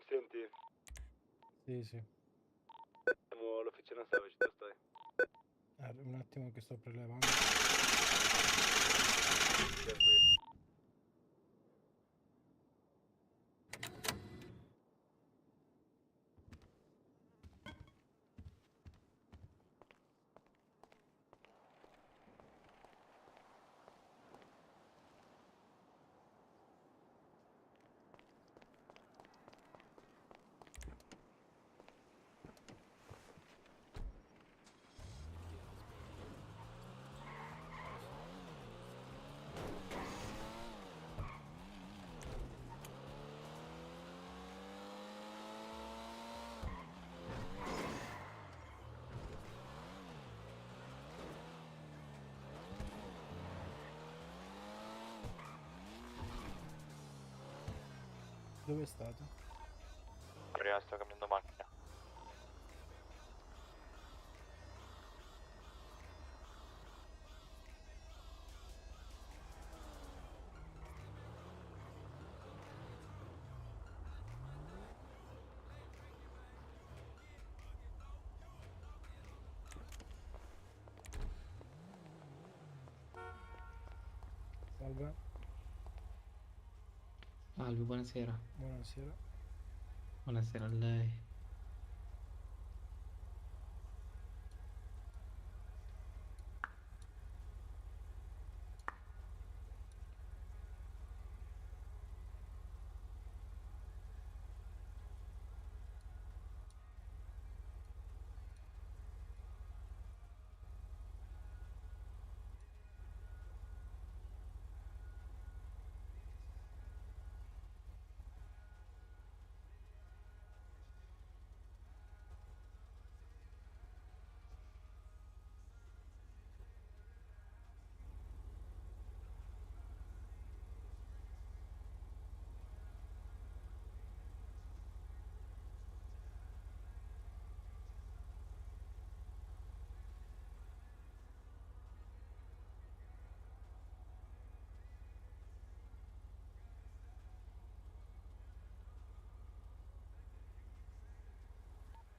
Senti, Sì. siamo all'officina Savage, dove stai? Un attimo che sto prelevando. Siamo qui. Dove state? Prima sto cambiando macchina. Salve, Salve, buonasera. buonasera. Buonasera a lei.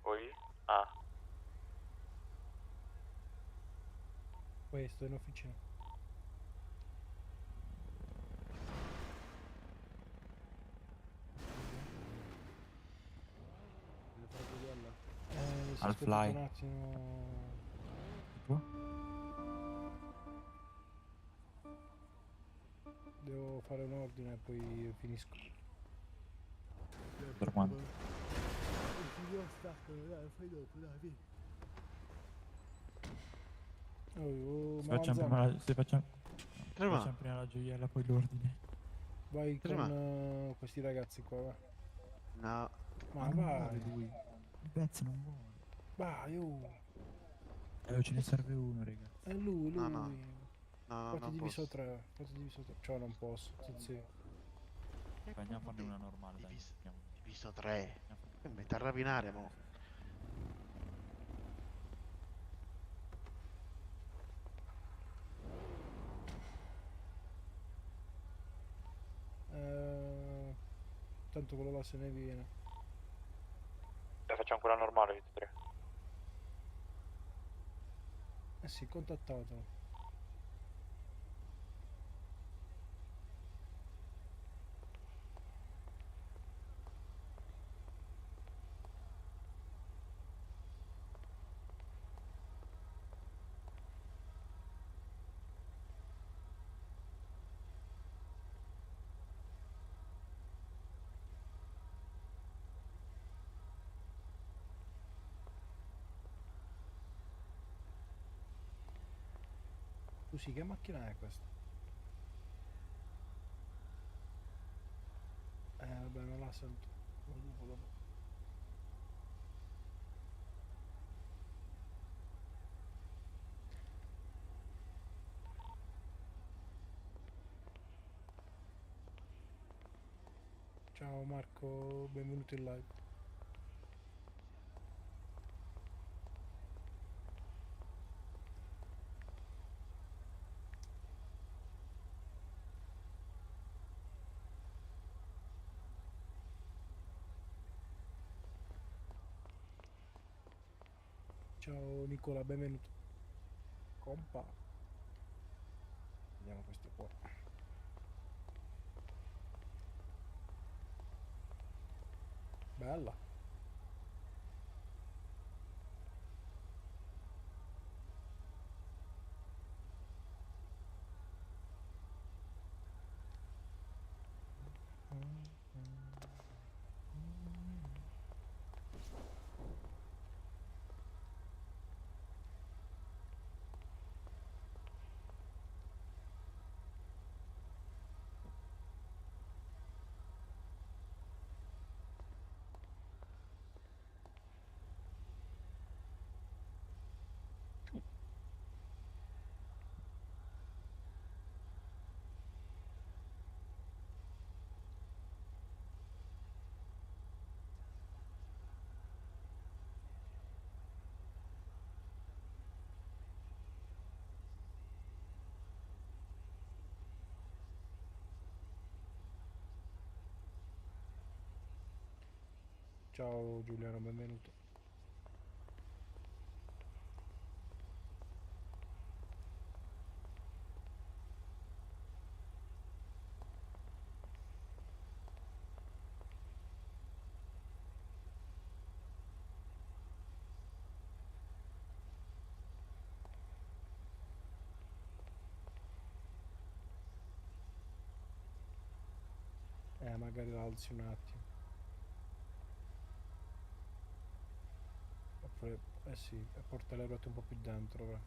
Poi? Ah, Questo è in officina. Devo fare quella. Se Al aspettate fly. un attimo. Devo fare un ordine e poi finisco. Per quanto? Io stacco, dai, fai dopo, dai, vieni. Se facciamo prima la gioiella, poi l'ordine. Vai Prima? con questi ragazzi qua, va. No. Ma non vai, vuole lui. Il pezzo non vuole. vai, Ce ne serve uno, ragazzi. è lui. No, no. No, Fate non diviso posso. 3, fate diviso 3. Cioè non posso, sì. Andiamo a farne una normale, dai. Diviso 3. Mi metti a rapinare, mo. Tanto quello là se ne viene. la facciamo ancora normale, tutti e tre. Eh sì, contattatelo. Scusi, che macchina è questa? Vabbè, non la sento. Dopo. Ciao Marco, benvenuto in live. Ciao Nicola, benvenuto. Compa. Vediamo questo qua. Bella. Ciao Giuliano, benvenuto. Magari la alzi un attimo. Oppure, eh sì, porta le ruote un po' più dentro, va.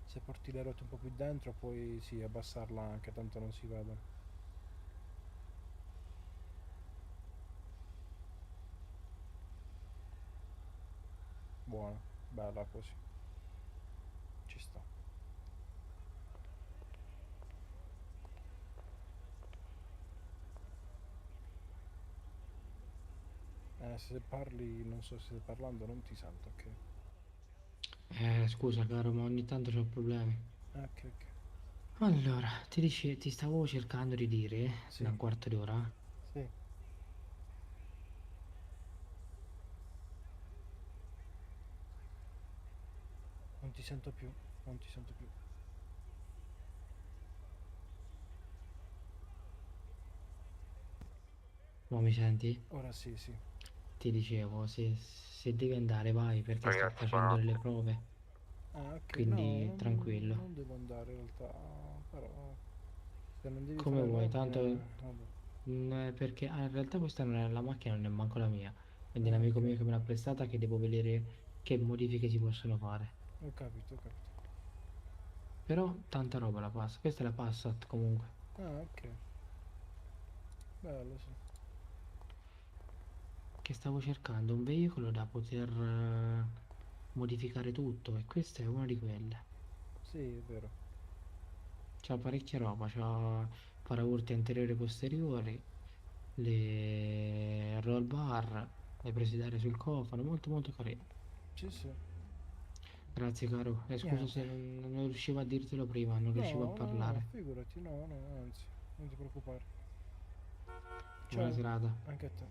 Se porti le ruote un po' più dentro, puoi sì, abbassarla anche, tanto non si vedono. Buona, bella così. Ci sta. Se parli, non so se stai parlando, non ti sento, ok? Scusa caro, ma ogni tanto ho problemi. Ok. Allora, ti stavo cercando di dire Sì, da un quarto d'ora. sì. Non ti sento più, non ti sento più. Ma mi senti? Ora sì, sì. Ti dicevo, se devi andare vai perché sto Ragazzi, facendo delle buonanotte. prove, Ok, no, quindi tranquillo. non devo andare in realtà, però se non devi Come fare vuoi, tanto l'ordine, vabbè. perché in realtà questa non è la macchina, non è manco la mia. Quindi è un amico Ok, mio che me l'ha prestata che devo vedere che modifiche si possono fare. ho capito, ho capito. Però tanta roba la passa. Questa è la Passat comunque. Ok, bello, sì. Che stavo cercando un veicolo da poter modificare tutto e questa è una di quelle. Sì, è vero. C'ha parecchia roba, c'ha paraurti anteriori e posteriori, le roll bar, le presidarie sul cofano, molto molto carino. Sì, sì. Grazie caro, e scusa Niente. se non riuscivo a dirtelo prima, non riuscivo a No, parlare. figurati, no, anzi, non ti preoccupare. Buona Ciao, serata. anche a te.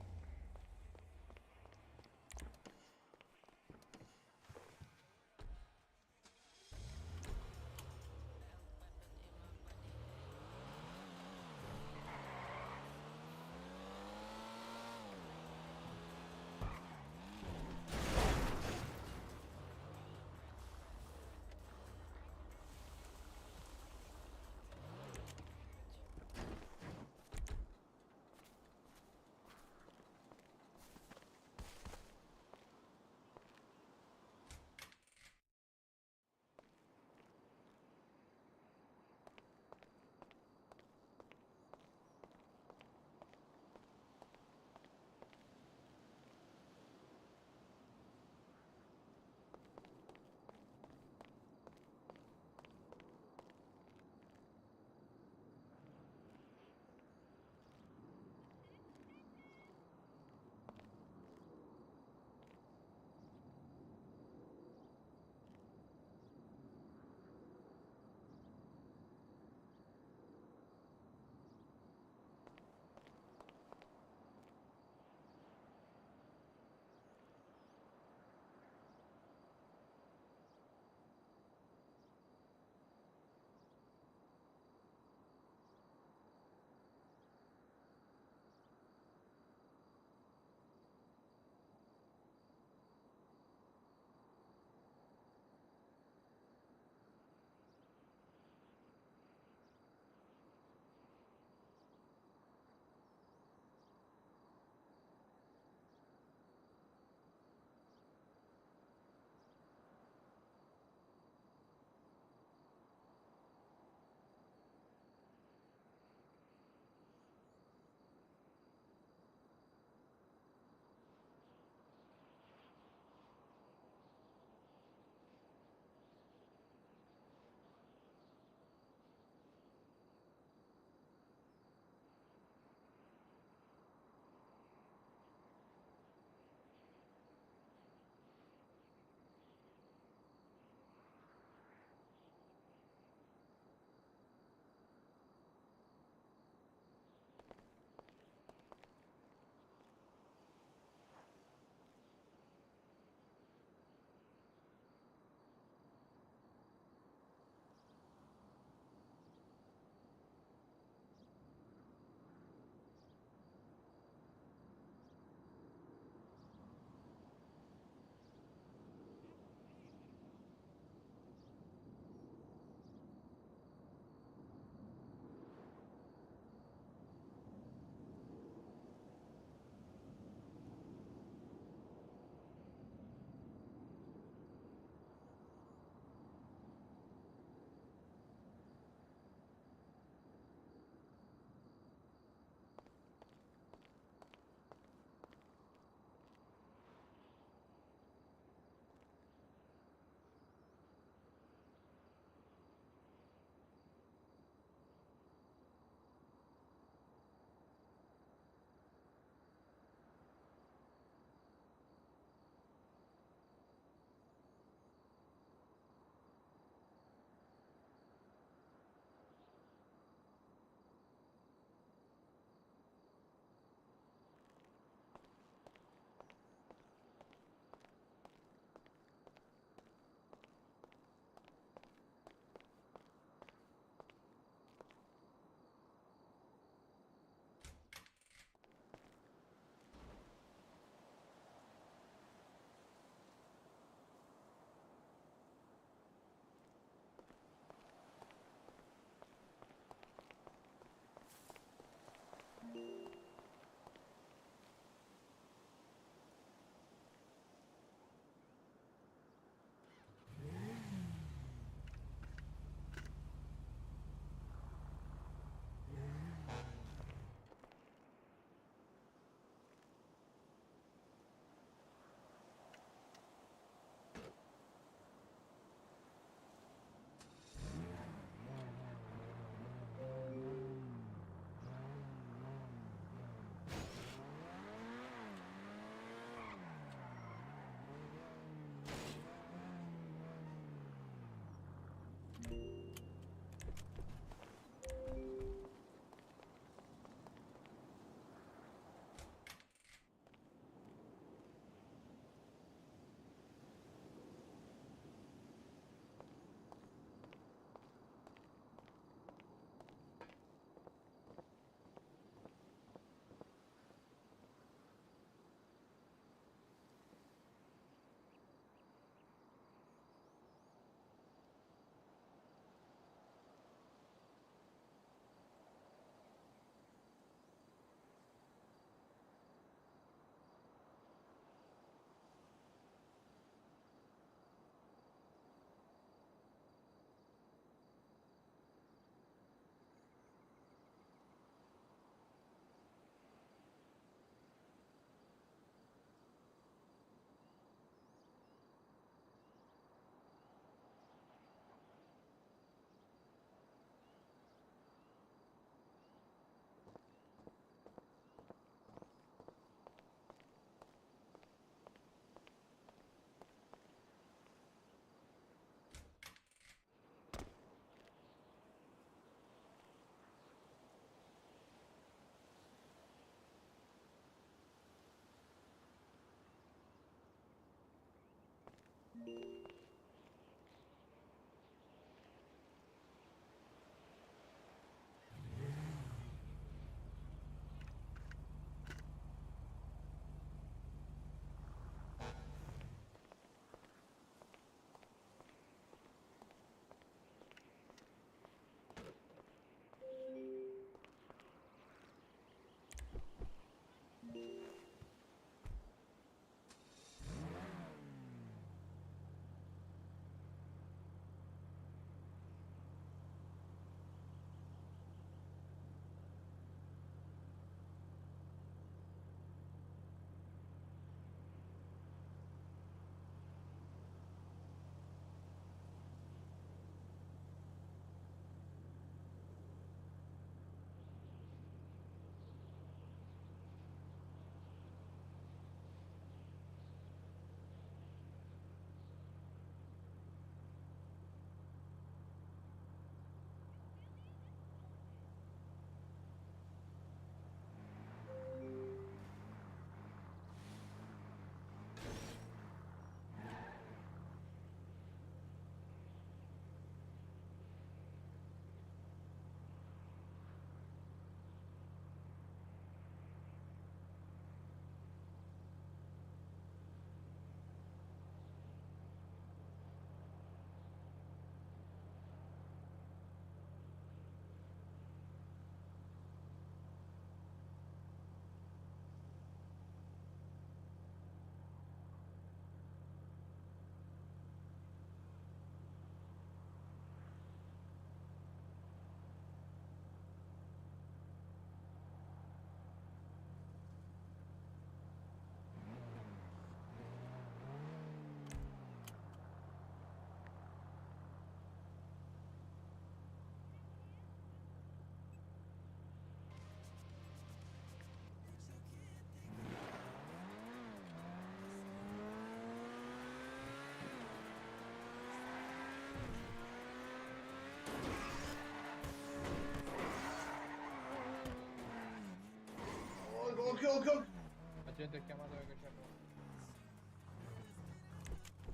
La gente è chiamata perché c'è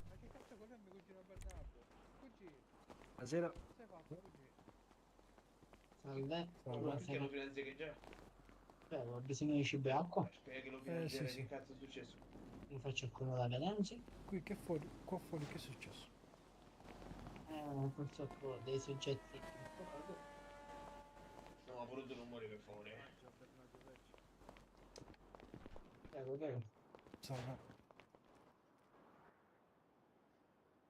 Ma che cazzo cos'è mio cugino Bernardo? Cugino, Buonasera. cosa hai fatto cugino? Salve, Salve. buonasera. finanziaria già? Prego, ho bisogno di cibo e acqua. Spiegalo Sì, sì. che cazzo è successo. Mi faccio accomodare Nancy. Qui che fuori, qua fuori che è successo? Purtroppo dei soggetti improbabili. No, ma pure tu non muori per favore. Prego, prego. Salve.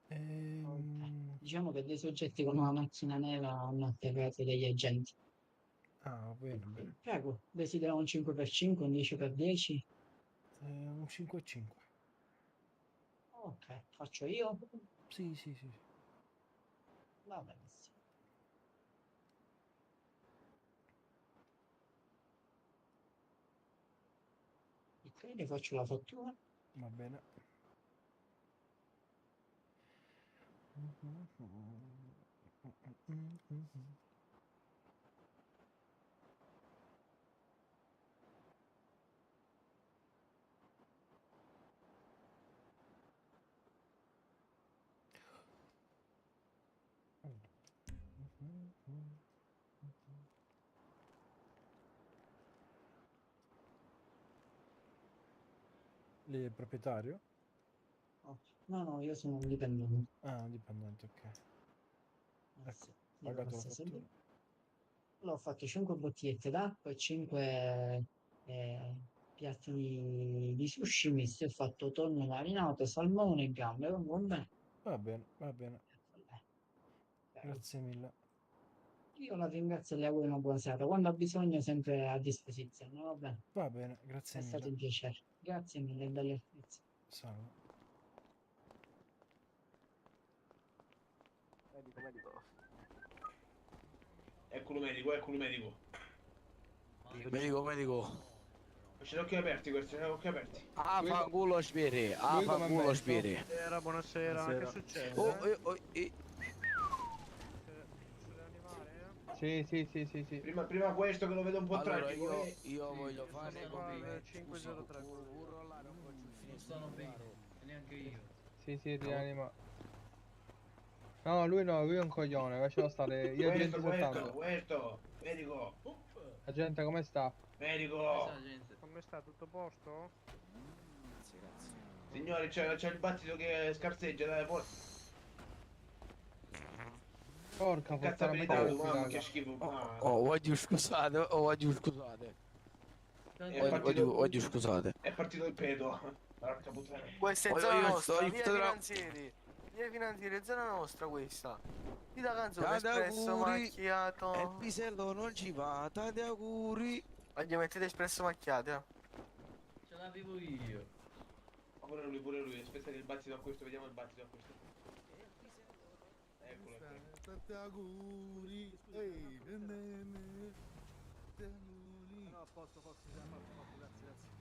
Ok. Diciamo che dei soggetti con una macchina nera hanno attaccato degli agenti. Ah, bene, bene. Prego, desidera un 5x5, un 10x10? Un 5 e 5. Ok, faccio io? Sì, sì, sì. Va benissimo. Ok, le faccio la fattura. Va bene. Lei è il proprietario? Oh, no, no, io sono un dipendente. Ah, dipendente, ok. Eh Ecco, sì, io pagato la questa sera fattura. l'ho fatto 5 bottigliette d'acqua e 5 piatti di sushi misti. Ho fatto tonno marinato, salmone e gambe. Va bene. Va bene, va bene. Prego. Grazie mille. Io la ringrazio e le auguro una buona serata. Quando ha bisogno, sempre a disposizione. Va bene. Va bene, grazie È stato mille. un piacere. Grazie mille, belle. Salve. Medico, medico. Eccolo medico, eccolo medico. Medico, medico. C'è gli occhi aperti questo, c'è gli occhi aperti. Ah, fanculo spiri. Ah, fanculo spiri. Buonasera, buonasera. Che succede? Oh, Sì, sì, sì, sì, sì. Prima questo che lo vedo un po' Allora, tragico. io voglio fare qua come... al 503. Può rollare un po' più Non stanno bene, neanche io. Sì, sì, rianima. No, lui è un coglione, lascialo stare. Io Questo, 170. questo. Medico, La gente come sta? medico. gente. Come sta? Tutto a posto? Signori, c'è il battito che scarseggia, dai, forza. Porca Che cazzo puttana, avete metti dato, mamma, l'ospedale. che schifo. Ah, voglio scusate, voglio scusate. Voglio scusate. è partito il pedo. Porca puttana. Questa è Io- zona io nostra, sto- via sto tra- finanzieri. Via finanzieri, è zona nostra questa. Ti da canzone, Tanti espresso, auguri. E il macchiato. pisello non ci va, tanti auguri. Voglio mettete espresso macchiato, eh. Ce l'avevo io. Ma pure lui, aspetta che il battito a questo, vediamo il battito a questo. Eccolo, eccolo. Tanti auguri. Ehi, tanti auguri. No, a posto, siamo a posto, grazie, grazie.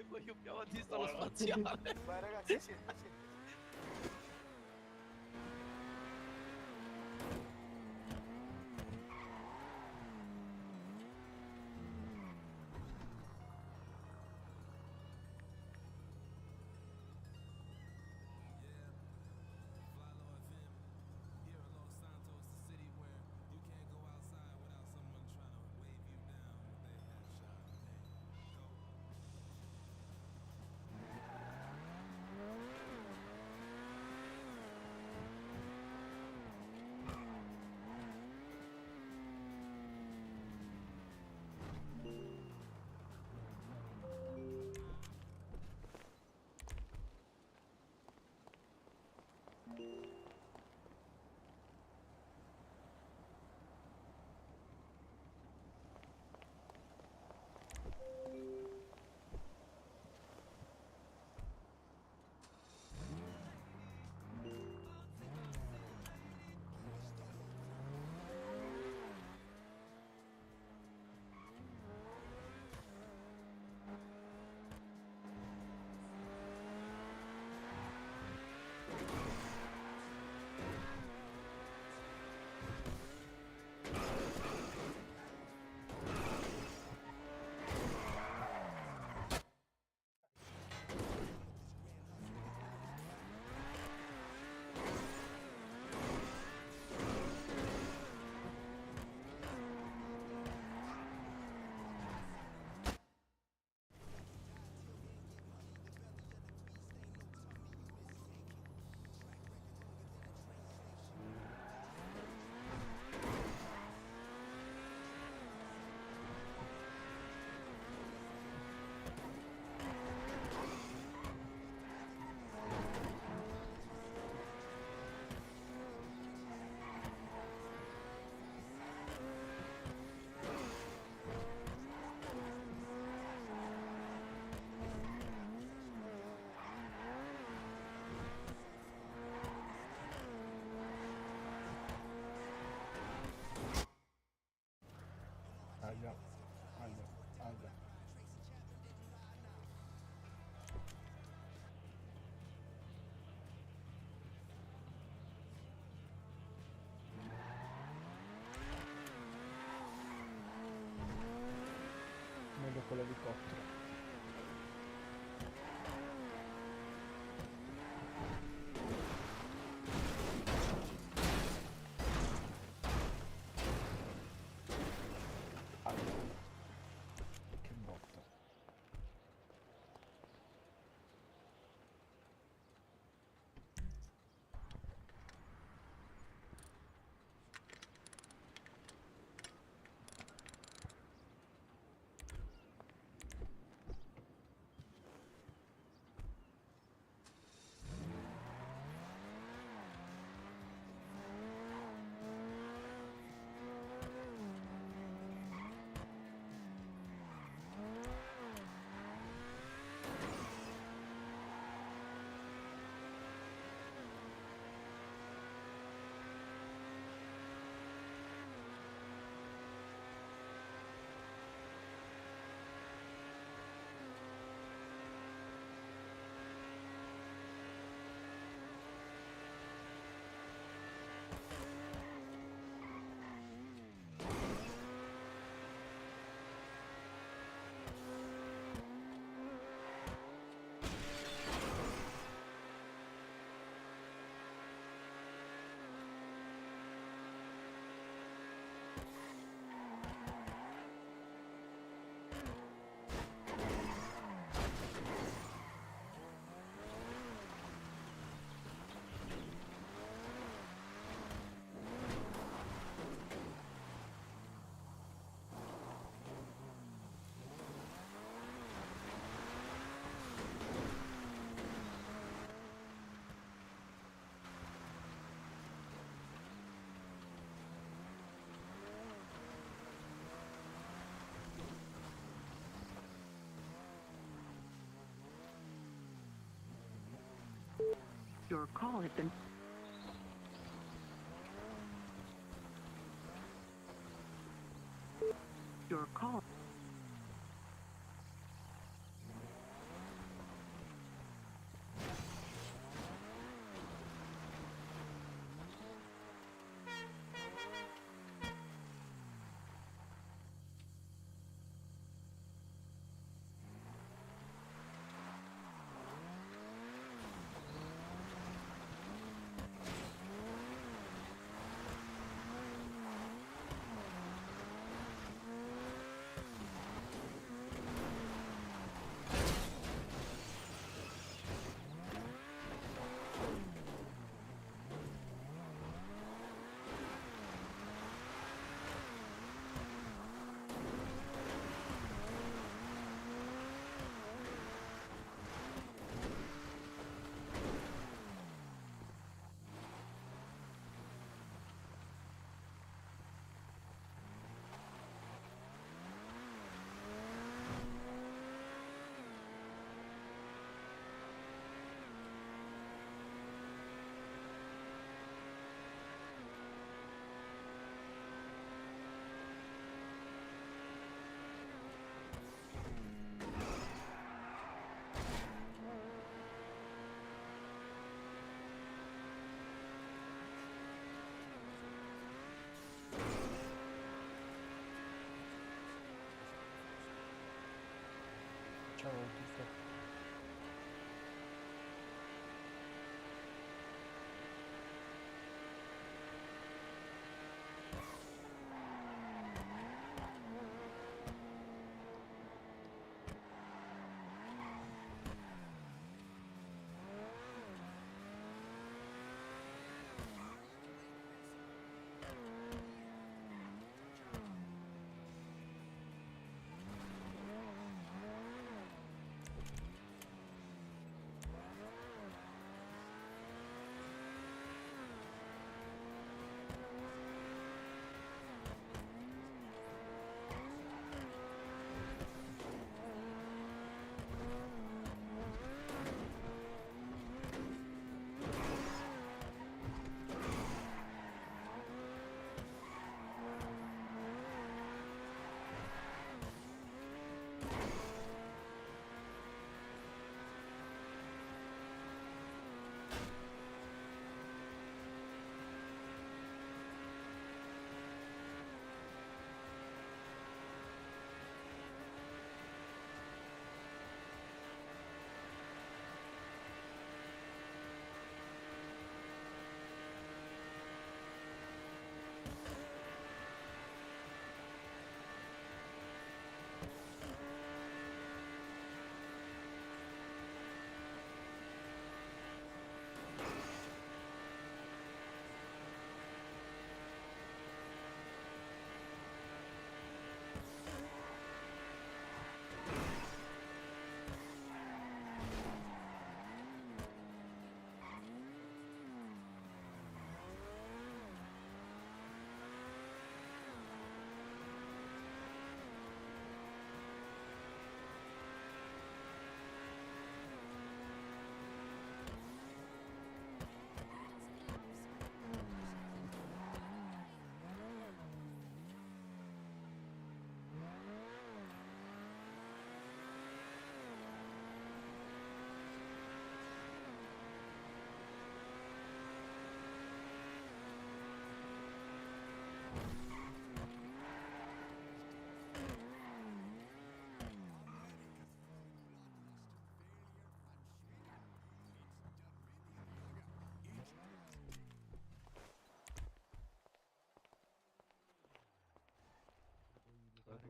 Voglio più avanti sta lo spaziale. Vai ragazzi, sì. Aglia, aglia, aglia. Meglio con l'elicottero. Che botta. Your call has been. Your call.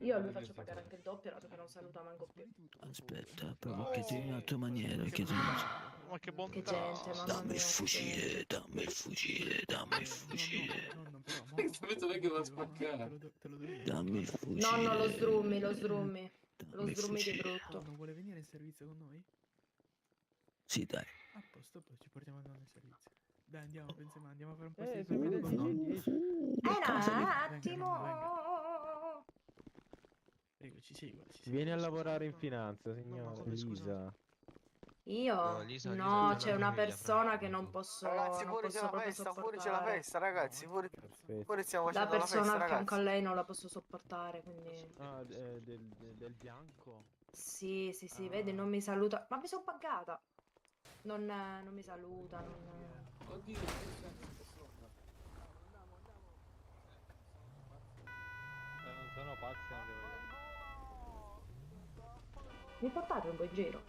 Io a lui faccio pagare anche il doppio, dato che non saluta manco più. Aspetta, provo che in un'altra maniera. Che Ma che bontà. Che gente, mamma dammi il mia. fucile, dammi il fucile, dammi il fucile. Penso che va a spaccare. Dammi il fucile. Nonno, lo sdrummi, lo sdrummi. Lo Dammi il sdrummi di fucile. brutto. Non vuole venire in servizio con noi? Sì, dai. A posto, poi ci portiamo a nonno in servizio. Dai, andiamo, Benzema, andiamo a fare un po' Se di vede servizio con nonno. Un attimo. Prego, ci segua, ci segua. Vieni a lavorare in finanza, signora Elisa. Io? No, Lisa, No, Lisa, c'è una una famiglia, persona che Franco. non posso, Ragazzi, non fuori posso c'è la proprio festa, fuori c'è la sopportare. festa, ragazzi. Fuori, Perfetto. fuori stiamo La facendo la persona festa, a fianco a ragazzi. lei non la posso sopportare, quindi... Ah, del bianco. Sì, sì, sì, vedi, non mi saluta. Ma mi sono pagata. Non mi saluta, non... Oddio. Non sono pazzi, non devo dire. Mi portate un po' in giro?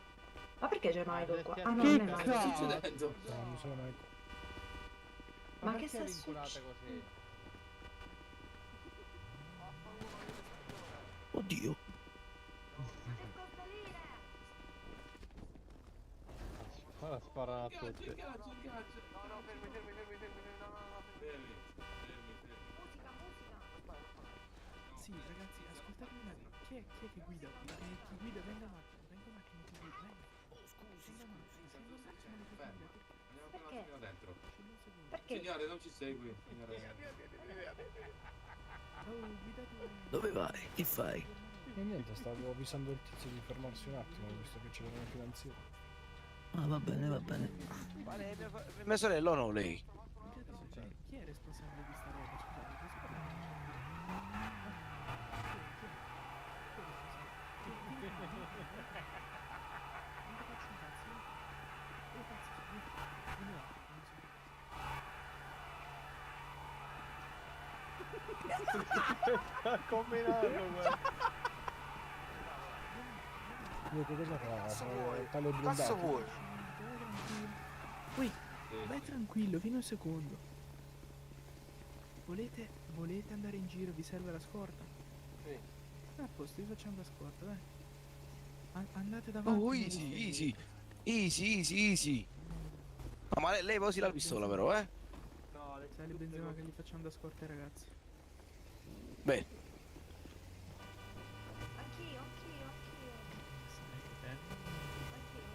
Ma perché c'è un idol qua? Ah no, Che non è un Cosa sta idol. succedendo? No, non sono mai... Ma che perché sta vincolate succedendo? così? Oddio. Ora sparano a tutti. Il ghiaccio. No, no, fermi, fermi, fermi, fermi, no, no, no, fermi. Sì, ragazzi, ascoltate un attimo. Chi è che guida? Chi guida? Venga a macchina, chi guida, venga. Venga a macchina, se non facciamo le guida, Andiamo un Perché? attimo dentro. scendo un secondo. Perché? Signore, non ci segui. Signore. Oh, guidatore. Dove vai? Che fai? E niente, stavo avvisando il tizio di fermarsi un attimo, visto che c'era una finanziaria. Ah, va bene, va bene. Mia sorella o no lei? Chi è responsabile di sta roba? Scusate, Sta combinando quello. Io che cosa fa? Cazzo vuoi? Tale Cazzo blindato. vuoi? Ui, vai tranquillo, fino a un secondo. Volete andare in giro? Vi serve la scorta? Sì. A posto, vi facciamo la scorta, dai. Andate davanti. Oh, easy. No, ma lei posi la pistola però, eh? No, sale Benzema che gli facciamo da scorta ai ragazzi. Bene. Anch'io.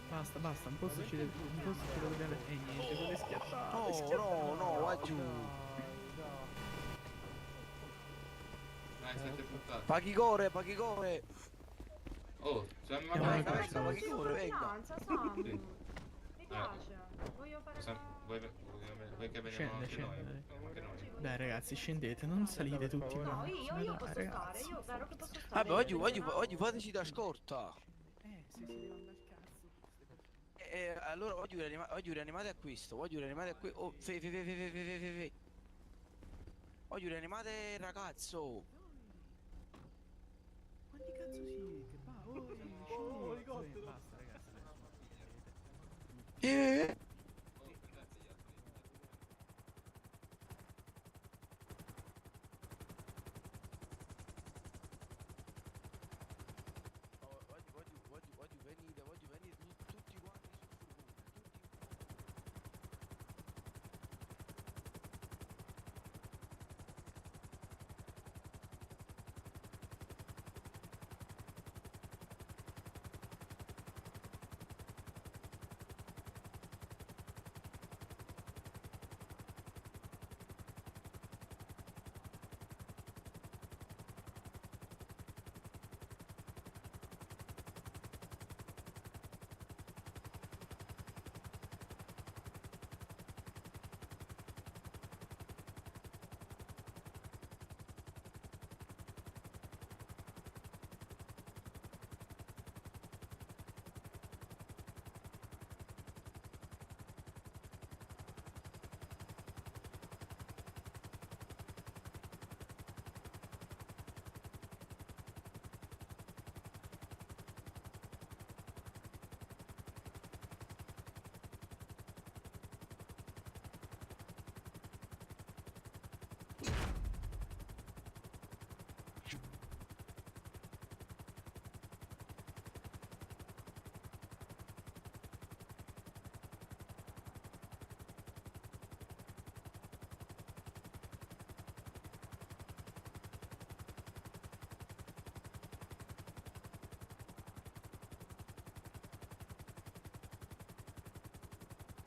Basta, un posto ci deve bene. E niente, con le schiattate. No, va giù. Dai, state puttane. Paghi core. Oh, siamo Andiamo magari alla Dai, cassa. sono Venga. super finanza, Sam. Sì. Mi piace. Voglio fare Vuoi che veniamo Scende, anche noi? scende. Veniamo anche noi. Dai ragazzi, scendete, non salite tutti. No, no. io posso stare, Ragazzi. io vero che posso stare. Vabbè, oggi fateci da scorta. Sì, devo andare al cazzo. Allora oggi rianimate a questo. Oh, fe. Oggi rianimate ragazzo. Quanti cazzo siete? Scendete. Basta ragazzi. Eh. Voglio venire tutti quanti sul furgone.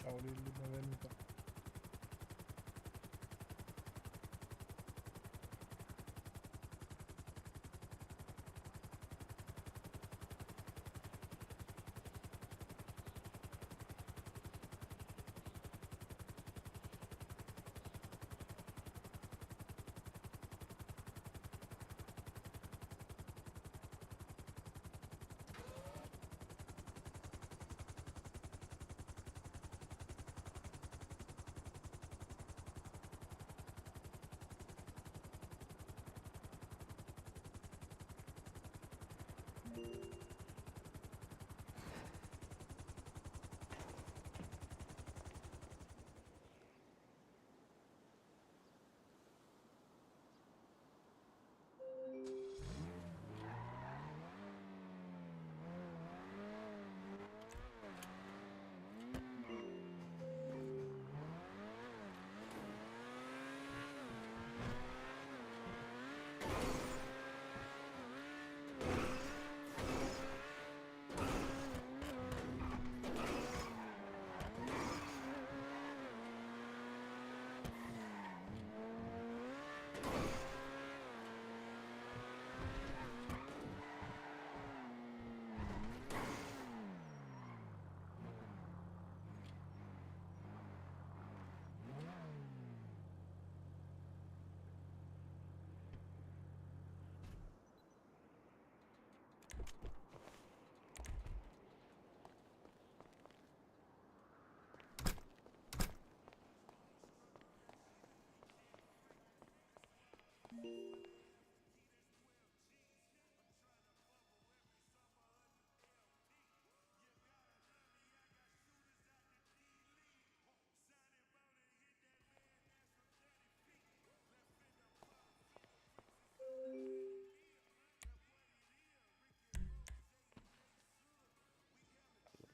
Ciao Lilli, benvenuta.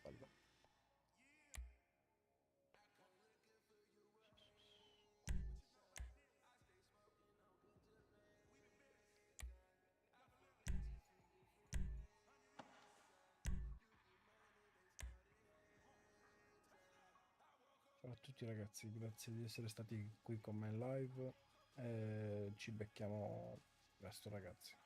Bello. Ciao a tutti ragazzi, grazie di essere stati qui con me in live e ci becchiamo presto ragazzi.